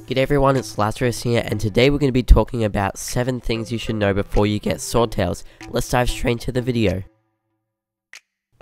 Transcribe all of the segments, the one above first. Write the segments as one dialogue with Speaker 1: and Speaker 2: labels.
Speaker 1: G'day everyone, it's Lazarus here, and today we're going to be talking about 7 things you should know before you get swordtails. Let's dive straight into the video.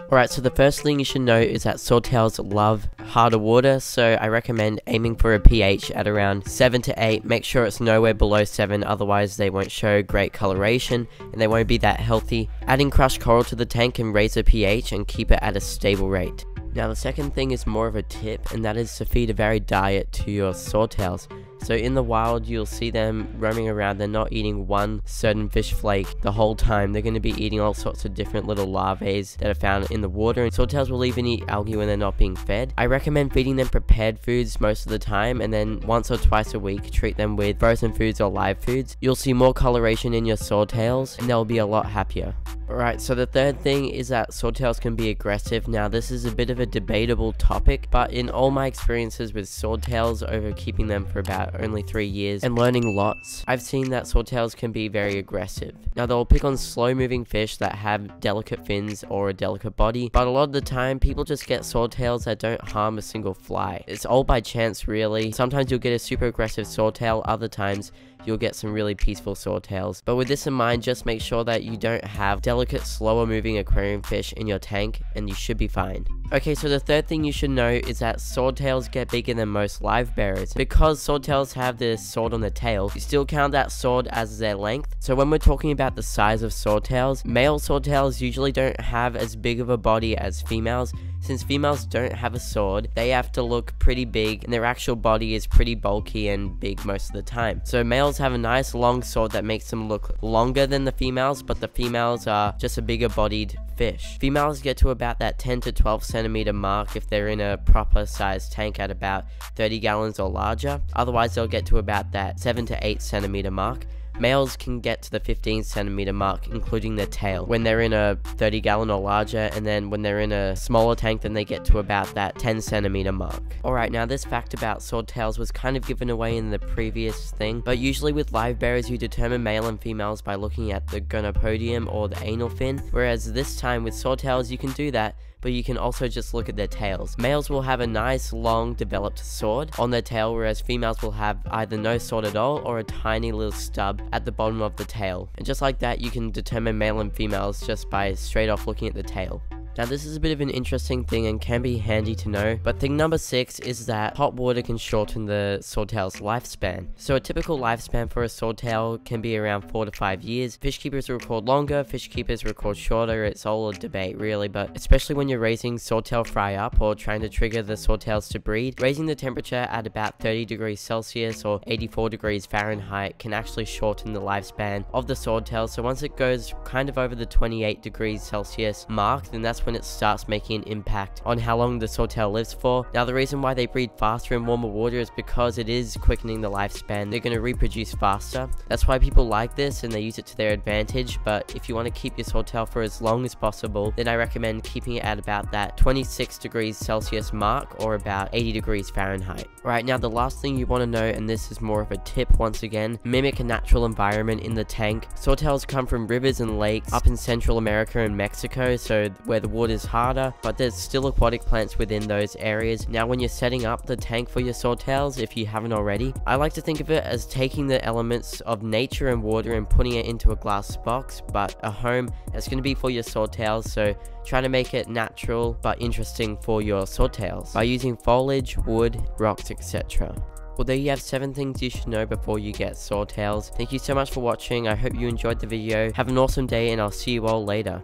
Speaker 1: Alright, so the first thing you should know is that swordtails love harder water, so I recommend aiming for a pH at around 7 to 8. Make sure it's nowhere below 7, otherwise they won't show great coloration and they won't be that healthy. Adding crushed coral to the tank can raise the pH and keep it at a stable rate. Now the second thing is more of a tip, and that is to feed a varied diet to your swordtails. So in the wild, you'll see them roaming around. They're not eating one certain fish flake the whole time. They're going to be eating all sorts of different little larvae that are found in the water. And swordtails will even eat algae when they're not being fed. I recommend feeding them prepared foods most of the time, and then once or twice a week, treat them with frozen foods or live foods. You'll see more coloration in your swordtails, and they'll be a lot happier. Alright, so the third thing is that swordtails can be aggressive. Now this is a bit of a debatable topic, but in all my experiences with swordtails over keeping them for about only 3 years and learning lots, I've seen that swordtails can be very aggressive. Now they'll pick on slow moving fish that have delicate fins or a delicate body, but a lot of the time people just get swordtails that don't harm a single fly. It's all by chance really. Sometimes you'll get a super aggressive swordtail, other times you'll get some really peaceful swordtails. But with this in mind, just make sure that you don't have delicate, slower moving aquarium fish in your tank and you should be fine. Okay, so the third thing you should know is that swordtails get bigger than most live bearers. Because swordtails have this sword on the tail, you still count that sword as their length. So when we're talking about the size of swordtails, male swordtails usually don't have as big of a body as females. Since females don't have a sword, they have to look pretty big, and their actual body is pretty bulky and big most of the time. So males have a nice long sword that makes them look longer than the females, but the females are just a bigger bodied fish. Females get to about that 10 to 12 centimeter mark if they're in a proper sized tank at about 30 gallons or larger. Otherwise they'll get to about that 7 to 8 centimeter mark. Males can get to the 15 centimeter mark, including their tail, when they're in a 30 gallon or larger, and then when they're in a smaller tank, then they get to about that 10 centimeter mark. Alright, now this fact about swordtails was kind of given away in the previous thing, but usually with live bearers you determine male and females by looking at the gonopodium or the anal fin, whereas this time with swordtails you can do that, but you can also just look at their tails. Males will have a nice long developed sword on their tail, whereas females will have either no sword at all or a tiny little stub at the bottom of the tail. And just like that, you can determine male and females just by straight off looking at the tail. Now this is a bit of an interesting thing and can be handy to know, but thing number 6 is that hot water can shorten the swordtail's lifespan. So a typical lifespan for a swordtail can be around 4 to 5 years. Fish keepers record longer, fish keepers record shorter. It's all a debate really, but especially when you're raising swordtail fry up or trying to trigger the swordtails to breed, raising the temperature at about 30 degrees Celsius or 84 degrees Fahrenheit can actually shorten the lifespan of the swordtail. So once it goes kind of over the 28 degrees Celsius mark, then that's when it starts making an impact on how long the swordtail lives for. Now the reason why they breed faster in warmer water is because it is quickening the lifespan. They're going to reproduce faster. That's why people like this and they use it to their advantage, but if you want to keep your swordtail for as long as possible, then I recommend keeping it at about that 26 degrees Celsius mark or about 80 degrees Fahrenheit. Right, now the last thing you want to know, and this is more of a tip once again, mimic a natural environment in the tank. Swordtails come from rivers and lakes up in Central America and Mexico, so where the water is harder, but there's still aquatic plants within those areas. Now when you're setting up the tank for your swordtails, if you haven't already, I like to think of it as taking the elements of nature and water and putting it into a glass box, but a home that's going to be for your swordtails. So try to make it natural but interesting for your swordtails by using foliage, wood, rocks, etc. Well, there you have 7 things you should know before you get swordtails. Thank you so much for watching. I hope you enjoyed the video. Have an awesome day and I'll see you all later.